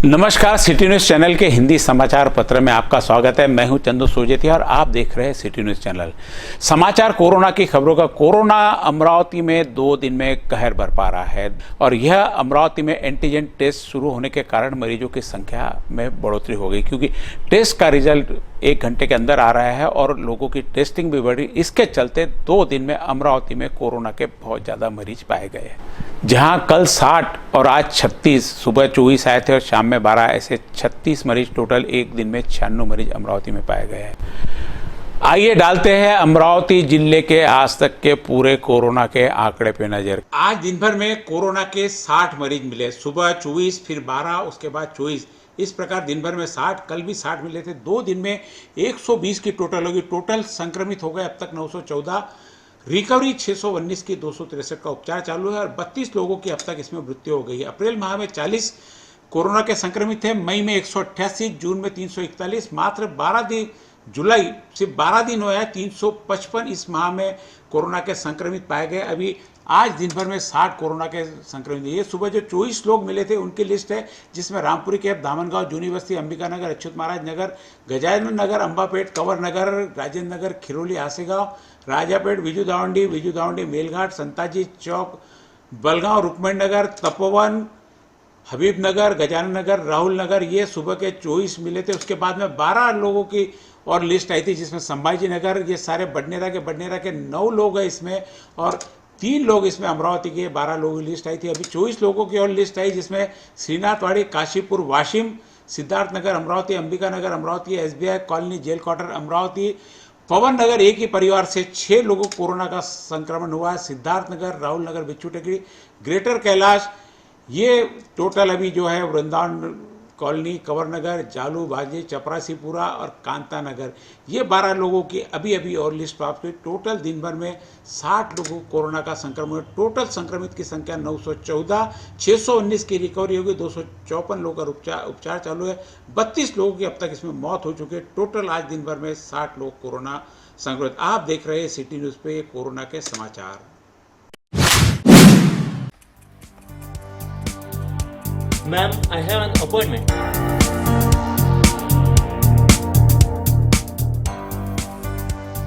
नमस्कार, city news channel के हिंदी समाचार पत्र में आपका स्वागत है। मैं हूं चंदू सोजेतिया और आप देख रहे हैं सिटी न्यूज़ चैनल। समाचार कोरोना की खबरों का। कोरोना अमरावती में 2 दिन में कहर बरपा रहा है और यह अमरावती में एंटीजन टेस्ट शुरू होने के कारण मरीजों की संख्या में बढ़ोतरी हो गई, क्योंकि टेस्ट का रिजल्ट 1 घंटे के अंदर आ रहा है और लोगों की टेस्टिंग भी बढ़ी। इसके चलते 2 दिन में अमरावती में कोरोना के बहुत ज़्यादा मरीज पाए गए। जहां कल 60 और आज 36, सुबह 24 आए थे और शाम में 12, ऐसे 36 मरीज टोटल एक दिन में 96 मरीज अमरावती में पाए गए हैं। आइए डालते हैं अमरावती जिले के आज तक के पूरे कोरोना के आंकड़े पे नजर। आज दिन भर में कोरोना के 60 मरीज मिले। सुबह 24, फिर 12, उसके बाद 24, इस प्रकार दिन भर में 60, कल भी 60 मिले थे। 2 दिन में 120 की टोटल होगी। टोटल संक्रमित हो गए अब तक 914, रिकवरी 619 की, 263 का उपचार चालू है और 32 लोगों की अब तक इसमें मृत्यु हो गई है। अप्रैल माह में 40 कोरोना के संक्रमित थे, मई में 188, जून में 341, मात्र 12 दिन, जुलाई सिर्फ 12 दिन हुआ है, 355 इस माह में कोरोना के संक्रमित पाए गए। अभी आज दिन भर में 60 कोरोना के संक्रमित। ये सुबह जो 24 लोग मिले थे उनकी लिस्ट है, जिसमें रामपुरी कैप, दामनगांव, जूनी बस्ती, अंबिका नगर, अच्युत महाराज नगर, गजानन नगर, अंबापेट, कंवर नगर, राजेंद्र नगर, खिरोली, आसेगांव, राजापेट, विजू दावंडी, मेलघाट, संताजी चौक, बलगांव, रुक्मणी नगर, तपोवन, हबीब नगर, गजानन नगर, राहुल नगर, ये सुबह के 24 मिले थे। उसके बाद में 12 लोगों की और लिस्ट आई थी, जिसमें संभाजी नगर, ये सारे बडनेरा के 9 लोग हैं इसमें और 3 लोग इसमें अमरावती के 12 लोगों की लिस्ट आई थी। अभी 24 लोगों की और लिस्ट आई, जिसमें Shrinathwadi, Kashipur, Washim, Siddharth Nagar Amravati, Ambika Nagar Amravati, SBI colony, jail quarter Amravati, Pawan Nagar. एक ही परिवार से 6 लोगों को कोरोना का संक्रमण हुआ है। सिद्धार्थ नगर, राहुल नगर, बिच्छू टेकरी, ग्रेटर कैलाश, ये टोटल अभी जो है वृंदावन कॉलोनी, कंवर नगर, जालू, बाजी, चपरासीपुरा और कांता नगर, ये 12 लोगों की अभी और लिस्ट प्राप्त हुई। टोटल दिन भर में 60 लोगों को कोरोना का संक्रमण। टोटल संक्रमित की संख्या 914, 619 की रिकवरी होगी, 254 लोगों का उपचार चालू है, 32 लोगों की अब तक इसमें मौत हो चुकी है। टोटल आज दिन भर में 60 लोग कोरोना संक्रमित। आप देख रहे हैं सिटी न्यूज़ पे कोरोना के समाचार। Ma'am, I have an appointment.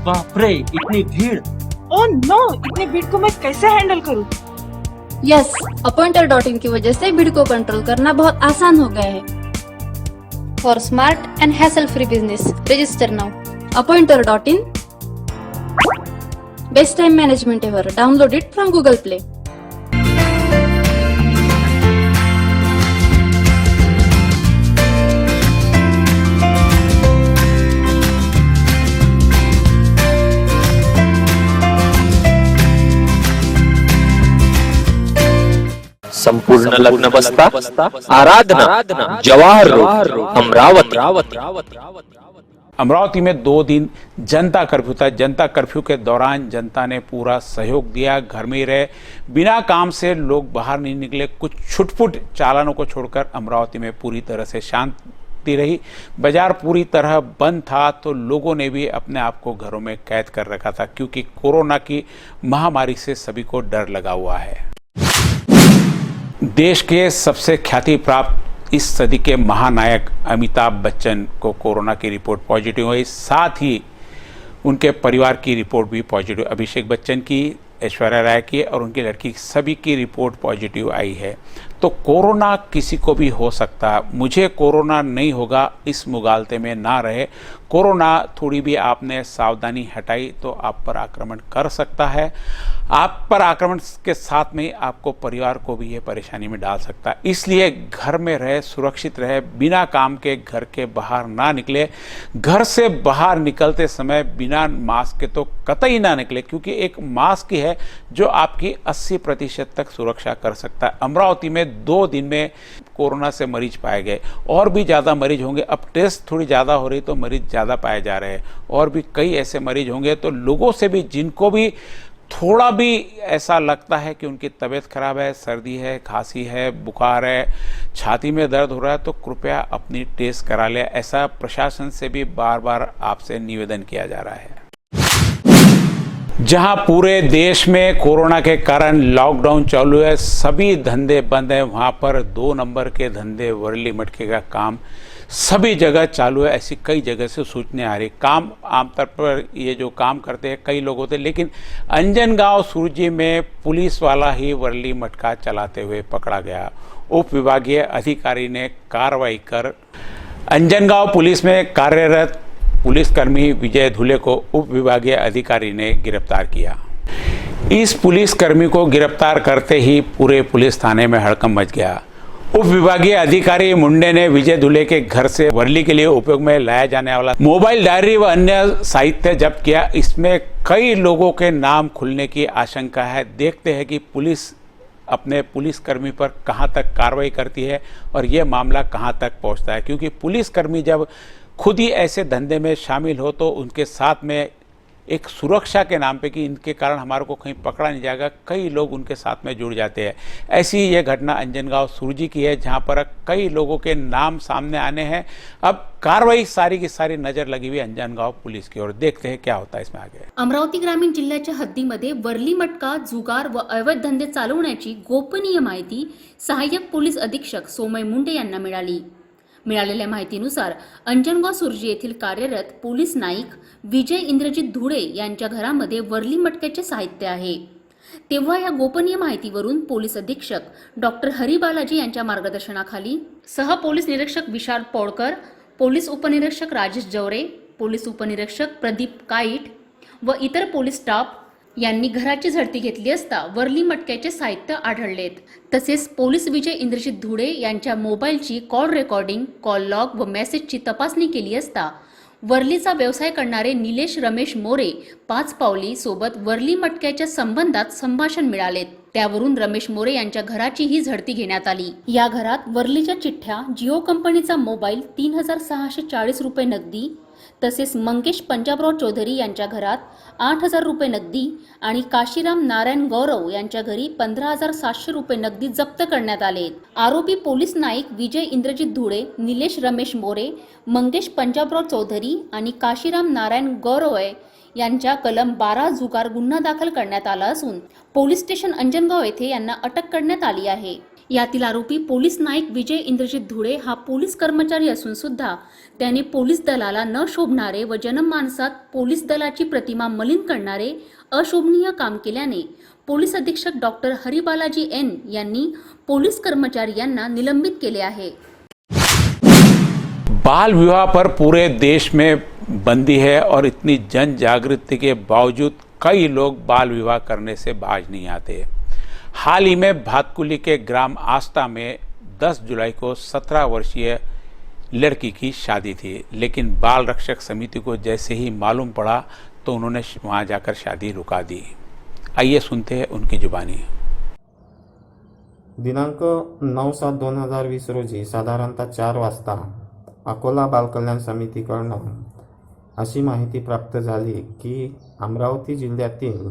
बाप रे, इतनी भीड़। ओह नो, इतनी भीड़ को मैं कैसे हैंडल करूं? यस, अपॉइंटर.इन की वजह से भीड़ को कंट्रोल करना बहुत आसान हो गया है। For smart and hassle free business, register now. Appointer in, best time management ever. Download it from Google Play. संपूर्ण लग्न बस्ता आराधना जवाहर रोड अमरावती। अमरावती में 2 दिन जनता कर्फ्यू था। जनता कर्फ्यू के दौरान जनता ने पूरा सहयोग दिया, घर में ही रहे, बिना काम से लोग बाहर नहीं निकले। कुछ छुटपुट चालानों को छोड़कर अमरावती में पूरी तरह से शांति रही। बाजार पूरी तरह बंद था, तो लोगों ने भी अपने आप को घरों में कैद कर रखा था, क्योंकि कोरोना की महामारी से सभी को डर लगा हुआ है। देश के सबसे ख्याति प्राप्त इस सदी के महानायक अमिताभ बच्चन को कोरोना की रिपोर्ट पॉजिटिव हुई। साथ ही उनके परिवार की रिपोर्ट भी पॉजिटिव। अभिषेक बच्चन की, ऐश्वर्या राय की और उनकी लड़की, सभी की रिपोर्ट पॉजिटिव आई है। तो कोरोना किसी को भी हो सकता। मुझे कोरोना नहीं होगा, इस मुगालते में ना रहे। कोरोना थोड़ी भी आपने सावधानी हटाई तो आप पर आक्रमण कर सकता है। आप पर आक्रमण के साथ में आपको, परिवार को भी ये परेशानी में डाल सकता है। इसलिए घर में रहे, सुरक्षित रहे, बिना काम के घर के बाहर ना निकले। घर से बाहर निकलते समय बिना मास्क के तो कतई ना निकले, क्योंकि एक मास्क ही है जो आपकी 80% तक सुरक्षा कर सकता है। अमरावती में 2 दिन में कोरोना से मरीज पाए गए, और भी ज़्यादा मरीज होंगे। अब टेस्ट थोड़ी ज़्यादा हो रही तो मरीज ज़्यादा पाए जा रहे हैं, और भी कई ऐसे मरीज होंगे। तो लोगों से भी, जिनको भी थोड़ा भी ऐसा लगता है कि उनकी तबीयत खराब है, सर्दी है, खांसी है, बुखार है, छाती में दर्द हो रहा है, तो कृपया अपनी टेस्ट करा लें। ऐसा प्रशासन से भी बार बार आपसे निवेदन किया जा रहा है। जहां पूरे देश में कोरोना के कारण लॉकडाउन चालू है, सभी धंधे बंद हैं, वहां पर 2 नंबर के धंधे, वर्ली मटके का काम सभी जगह चालू है। ऐसी कई जगह से सूचनाएं आ रही। काम आमतौर पर ये जो काम करते हैं कई लोग होते हैं, लेकिन अंजनगांव सुरजी में पुलिस वाला ही वर्ली मटका चलाते हुए पकड़ा गया। उप विभागीय अधिकारी ने कार्रवाई कर अंजनगांव पुलिस में कार्यरत पुलिसकर्मी विजय धुले को उप विभागीय अधिकारी ने गिरफ्तार किया। इस पुलिसकर्मी को गिरफ्तार करते ही पूरे पुलिस थाने में हड़कंप मच गया। उप विभागीय अधिकारी मुंडे ने विजय धुले के घर से वर्ली के लिए उपयोग में लाया जाने वाला मोबाइल डायरी व अन्य साहित्य जब्त किया। इसमें कई लोगों के नाम खुलने की आशंका है। देखते हैं कि पुलिस अपने पुलिसकर्मी पर कहां तक कार्रवाई करती है और यह मामला कहां तक पहुंचता है, क्योंकि पुलिसकर्मी जब खुद ही ऐसे धंधे में शामिल हो तो उनके साथ में एक सुरक्षा के नाम पे कि इनके कारण हमारे को कहीं पकड़ा नहीं जाएगा, कई लोग उनके साथ में जुड़ जाते हैं। ऐसी ये घटना अंजनगांव सुरजी की है, जहां पर कई लोगों के नाम सामने आने हैं। अब कार्रवाई सारी की सारी नजर लगी हुई अंजनगांव पुलिस की ओर। देखते हैं क्या होता है इसमें आगे। अमरावती ग्रामीण जिल्ह्याच्या हद्दीमध्ये वर्ली मटका, जुगार व अवैध धंदे चालवण्याची गोपनीय माहिती सहाय्यक पोलीस अधीक्षक सोमय मुंडे यांना मिळाली। मिळालेल्या माहितीनुसार अंजनगाव सुरजी येथील कार्यरत पोलीस नाईक विजय इंद्रजित धुळे यांच्या घरामध्ये वर्ली मटक्याचे साहित्य आहे। तेव्हा या गोपनीय माहितीवरून पोलीस अधीक्षक डॉक्टर हरिबालाजी यांच्या मार्गदर्शनाखाली सह पोलीस निरीक्षक विशाल पौळकर, पोलीस उपनिरीक्षक राजेश जवरे, पोलीस उपनिरीक्षक प्रदीप काईट व इतर पोलीस स्टाफ यांनी घराची झडती घेतली असता वर्ली मटक्याचे साहित्य आढळलेत। तसेच पोलीस विजय इंद्रजित धुळे यांच्या मोबाईलची कॉल रेकॉर्डिंग, कॉल लॉग व मेसेजची तपासणी केली असता वर्लीचा व्यवसाय करणारे निलेश रमेश मोरे 5 पावली सोबत वर्ली मटक्याच्या संबंधात संभाषण मिळालेत। त्यावरून रमेश मोरे यांच्या घराची ही झडती घेण्यात आली। या घरात वर्लीच्या चिठ्ठ्या, जिओ कंपनीचा मोबाईल, 3640 रुपये नगदी, तसेच मंगेश पंजाबराव चौधरी यांच्या घरात 8000 रुपये नगदी आणि काशीराम नारायण गौरव यांच्या घरी 15700 रुपये नगदी जप्त करण्यात आले। आरोपी पोलीस नाईक विजय इंद्रजित धुळे, निलेश रमेश मोरे, मंगेश पंजाबराव चौधरी आणि काशीराम नारायण गौरव यांच्या कलम 12 जुगार गुन्हा दाखल करण्यात आला असून पोलीस स्टेशन अंजनगाव येथे यांना अटक करण्यात आली आहे। यातील आरोपी पोलीस नाईक विजय इंद्रजित धुळे हा पोलीस कर्मचारी असून सुद्धा त्याने पोलीस दलाला न शोभणारे व जनमानसात पोलीस दलाची प्रतिमा मलिन करणारे अशोभनीय काम केल्याने पोलीस अधीक्षक डॉक्टर हरिबालाजी एन यांनी पोलीस कर्मचारी यांना निलंबित केले आहे। बाल विवाह पर पूरे देश में बंदी है और इतनी जन जागृति के बावजूद कई लोग बाल विवाह करने से बाज नहीं आते। हाल ही में भातकुली के ग्राम आस्था में 10 जुलाई को 17 वर्षीय लड़की की शादी थी, लेकिन बाल रक्षक समिति को जैसे ही मालूम पड़ा तो उन्होंने वहां जाकर शादी रुका दी। आइए सुनते हैं उनकी जुबानी। दिनांक 9/7/2020 रोजी साधारणतः 4 वाजता अकोला बाल कल्याण समितीकडून अशी माहिती प्राप्त झाली की अमरावती जिल्ह्यातील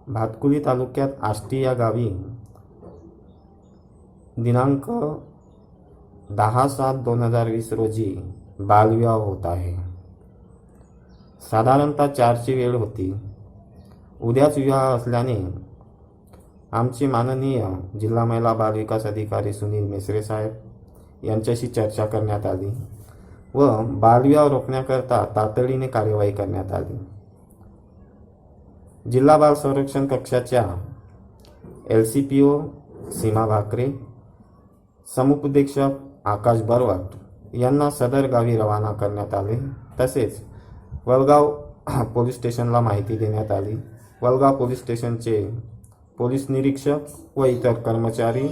भातकुली तालुक्यात आष्टी या गावी दिनांक 10/7/2020 रोजी बालविवाह होत आहे। साधारणतः 4ची वेळ होती। उद्याच विवाह असल्याने आमचे माननीय जिल्हा महिला बाल विकास अधिकारी सुनील मेसरे साहेब यांच्याशी चर्चा करण्यात आली व बालविवाह रोखण्याकरता तातडीने कार्यवाही करण्यात आली। जिल्हा बाल संरक्षण कक्षाच्या LCPO सीमा भाकरे, समुपदेशक आकाश बरवट यांना सदर गावी रवाना करण्यात आले। तसेच वलगाव पोलीस स्टेशनला माहिती देण्यात आली। वलगाव पोलीस स्टेशनचे पोलीस निरीक्षक व इतर कर्मचारी,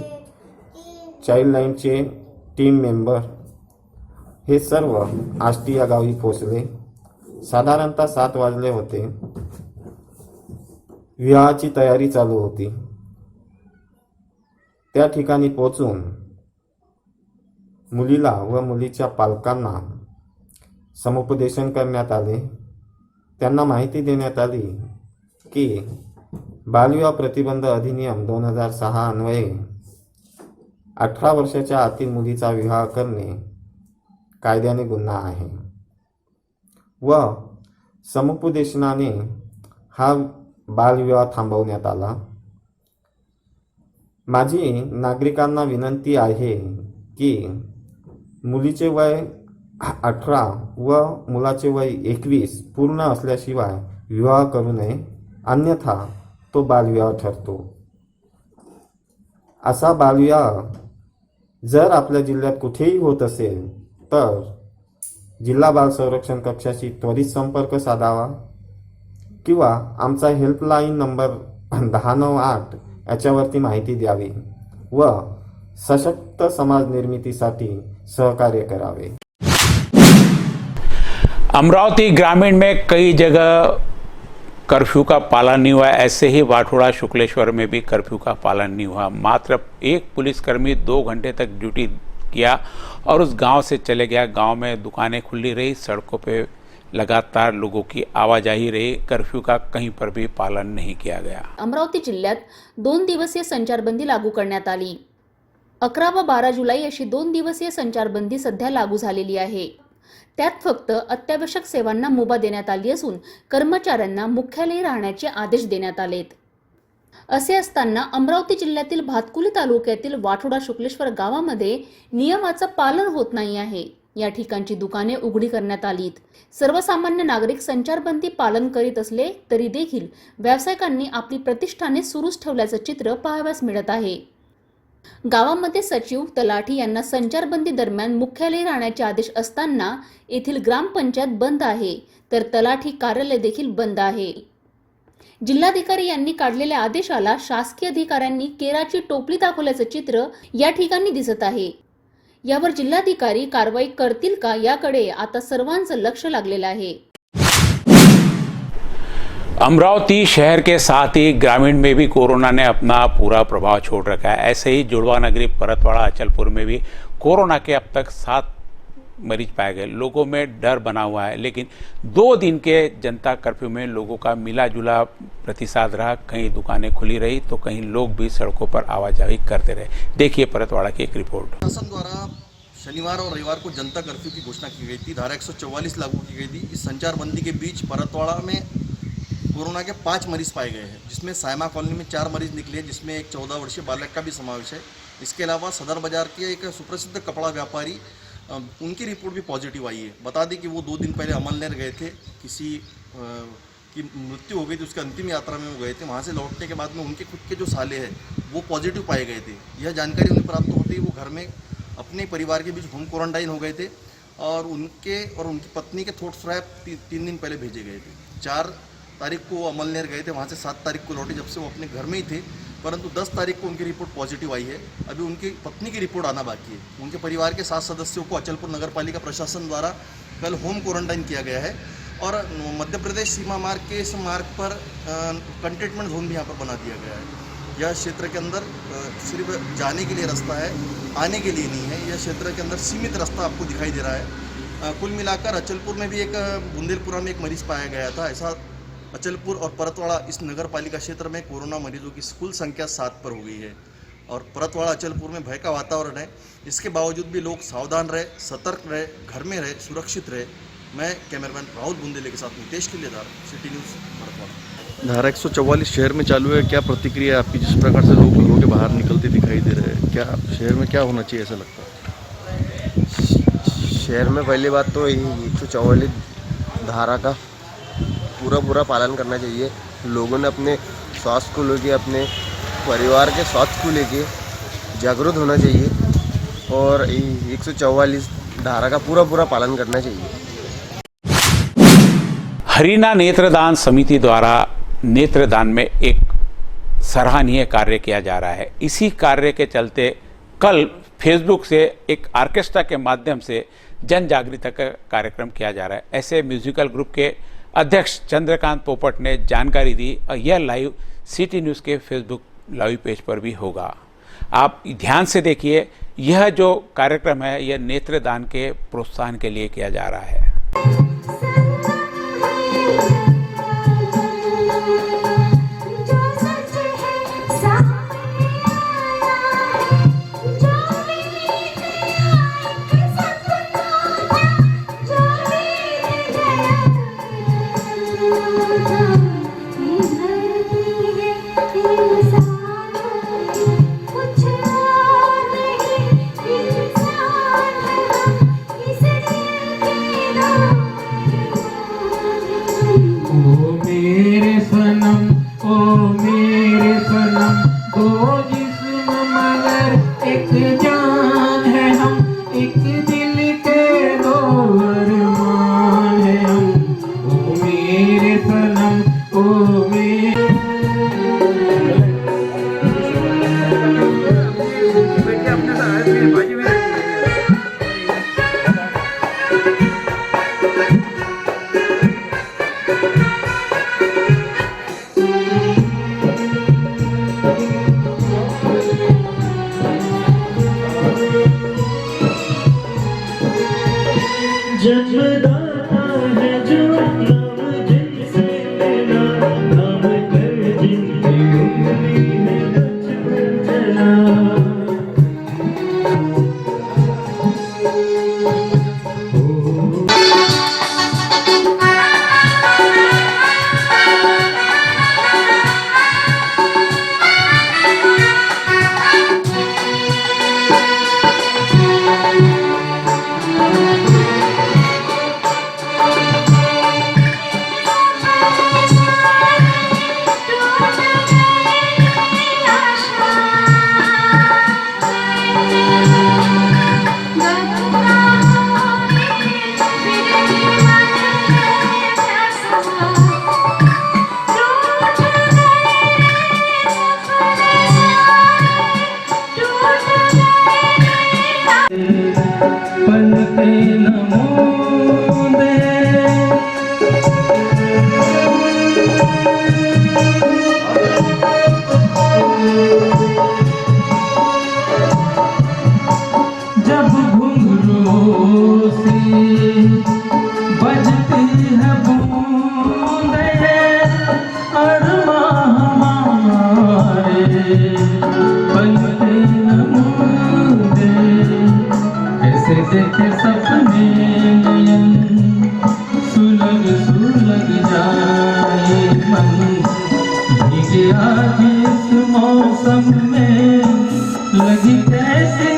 चाइल्ड लाईनचे टीम मेंबर हे सर्व आष्टी या गावी पोहोचले। साधारणतः 7 वाजले होते। विवाहाची तयारी चालू होती। त्या ठिकाणी पोहोचून मुलीला व मुलीच्या पालकांना समुपदेशन करण्यात आले। त्यांना माहिती देण्यात आली की बालविवाह प्रतिबंध अधिनियम 2006 अन्वये 18 वर्षाच्या आतील मुलीचा विवाह करणे कायद्याने गुन्हा आहे व समुपदेशनाने हा बालविवाह थांबवण्यात आला. माझी नागरिकांना विनंती आहे की मुलीचे वय 18 व मुलाचे वय 21 पूर्ण असल्याशिवाय विवाह करू नये, अन्यथा तो बालविवाह ठरतो. असा बालविवाह जर आपल्या जिल्ह्यात कुठेही होत असेल तर जिल्हा बाल संरक्षण कक्षाशी त्वरित संपर्क साधावा किंवा आमचा हेल्पलाईन नंबर 1098 याच्यावरती माहिती द्यावी व सशक्त समाज निर्मितीसाठी सहकार्य करावे. अमरावती ग्रामीण में कई जगह कर्फ्यू का पालन नहीं हुआ, ऐसे ही वाठोड़ा शुक्लेश्वर में भी कर्फ्यू का पालन नहीं हुआ. मात्र एक पुलिसकर्मी 2 घंटे तक ड्यूटी किया और उस गांव से चले गया. गांव में दुकानें खुली रही, सड़कों पे लगातार लोगों की आवाजाही रही. कर्फ्यू का कहीं पर भी पालन नहीं किया गया. अमरावती जिल्ह्यात 2 दिवसीय संचारबंदी लागू करण्यात आली. 11 व 12 जुलै अशी 2 दिवसीय संचारबंदी सध्या लागू झालेली आहे. त्यात फक्त अत्यावश्यक सेवांना मुभा देण्यात आली असून कर्मचाऱ्यांना मुख्यालयी राहण्याचे आदेश देण्यात आलेत. असे असताना अमरावती जिल्ह्यातील भातकुली तालुक्यातील वाठोडा शुक्लेश्वर गावामध्ये नियमाचं पालन होत नाही आहे. या ठिकाणची दुकाने उघडी करण्यात आलीत. सर्वसामान्य नागरिक संचारबंदी पालन करीत असले तरी देखील व्यावसायिकांनी आपली प्रतिष्ठाने सुरूच ठेवल्याचं चित्र पाहावयास मिळत आहे. गावामध्ये सचिव, तलाठी यांना संचारबंदी दरम्यान मुख्यालयी राहण्याचे आदेश असताना येथील ग्रामपंचायत बंद आहे, तर तलाठी कार्यालय देखील बंद आहे. जिल्हाधिकारी यांनी काढलेल्या आदेशाला शासकीय अधिकाऱ्यांनी केराची टोपली दाखवल्याचं चित्र या ठिकाणी दिसत आहे. यावर जिल्हाधिकारी कारवाई करतील का याकडे आता सर्वांचं लक्ष लागलेलं आहे. अमरावती शहर के साथ ही ग्रामीण में भी कोरोना ने अपना पूरा प्रभाव छोड़ रखा है. ऐसे ही जुड़वा नगरी, परतवाड़ा, अचलपुर में भी कोरोना के अब तक 7 मरीज पाए गए. लोगों में डर बना हुआ है, लेकिन 2 दिन के जनता कर्फ्यू में लोगों का मिला जुला प्रतिसाद रहा. कहीं दुकानें खुली रही तो कहीं लोग भी सड़कों पर आवाजाही करते रहे. देखिए परतवाड़ा की एक रिपोर्ट. शासन द्वारा शनिवार और रविवार को जनता कर्फ्यू की घोषणा की गई थी. धारा 144 लागू की गई थी. इस संचारबंदी के बीच परतवाड़ा में कोरोना के 5 मरीज पाए गए हैं, जिसमें सायमा कॉलोनी में 4 मरीज निकले हैं, जिसमें एक 14 वर्षीय बालक का भी समावेश है. इसके अलावा सदर बाजार के एक सुप्रसिद्ध कपड़ा व्यापारी, उनकी रिपोर्ट भी पॉजिटिव आई है. बता दें कि वो 2 दिन पहले अमलनेर गए थे, किसी की मृत्यु हो गई थी, उसके अंतिम यात्रा में वो गए थे. वहाँ से लौटने के बाद में उनके खुद के जो साले हैं वो पॉजिटिव पाए गए थे. यह जानकारी उन्हें प्राप्त होती है वो घर में अपने परिवार के बीच होम क्वारंटाइन हो गए थे और उनकी पत्नी के थ्रोट स्वैब 3 दिन पहले भेजे गए थे. 4 तारीख को अमलनेर गए थे, वहाँ से 7 तारीख को लौटे, जब से वो अपने घर में ही थे. परंतु 10 तारीख को उनकी रिपोर्ट पॉजिटिव आई है. अभी उनकी पत्नी की रिपोर्ट आना बाकी है. उनके परिवार के 7 सदस्यों को अचलपुर नगर पालिका प्रशासन द्वारा कल होम क्वारंटाइन किया गया है और मध्य प्रदेश सीमा मार्ग के इस मार्ग पर कंटेनमेंट जोन भी यहाँ पर बना दिया गया है. यह क्षेत्र के अंदर सिर्फ जाने के लिए रास्ता है, आने के लिए नहीं है. यह क्षेत्र के अंदर सीमित रास्ता आपको दिखाई दे रहा है. कुल मिलाकर अचलपुर में भी एक बुंदेलपुरा में एक मरीज पाया गया था. ऐसा अचलपुर और परतवाड़ा इस नगर पालिका क्षेत्र में कोरोना मरीजों की कुल संख्या 7 पर हो गई है और परतवाड़ा अचलपुर में भय का वातावरण है. इसके बावजूद भी लोग सावधान रहे, सतर्क रहे, घर में रहे, सुरक्षित रहे. मैं कैमरामैन राहुल बुंदेले के साथ नितेश किलेदार, सिटी न्यूज़, परतवाड़ा. धारा 144 शहर में चालू है. क्या प्रतिक्रिया आपकी, जिस प्रकार से लोग घरों के बाहर निकलते दिखाई दे रहे हैं, क्या शहर में क्या होना चाहिए ऐसा लगता है? शहर में पहली बात तो 144 धारा का पूरा पालन करना चाहिए. लोगों ने अपने स्वास्थ्य को लेके, अपने परिवार के स्वास्थ्य को लेके जागरूक होना चाहिए और 144 धारा का पूरा पालन करना चाहिए. हरिना नेत्रदान समिति द्वारा नेत्रदान में एक सराहनीय कार्य किया जा रहा है. इसी कार्य के चलते कल फेसबुक से एक ऑर्केस्ट्रा के माध्यम से जन जागृति का कार्यक्रम किया जा रहा है. ऐसे म्यूजिकल ग्रुप के अध्यक्ष चंद्रकांत पोपट ने जानकारी दी और यह लाइव सिटी न्यूज़ के फेसबुक लाइव पेज पर भी होगा. आप ध्यान से देखिए. यह जो कार्यक्रम है यह नेत्रदान के प्रोत्साहन के लिए किया जा रहा है. जन्मदाता है जो नाम जिनसे लेना, नाम कर जिनकी उंगली है बचपन चला। पलके न मोंदे, जब घुंघरू सी बजती है बूंदे, अरमां हमारे पलके न मोंदे। कैसे देखे सपने नयन, सुलग सुलग जाए मन, भीगे आज इस मौसम में लगी कैसे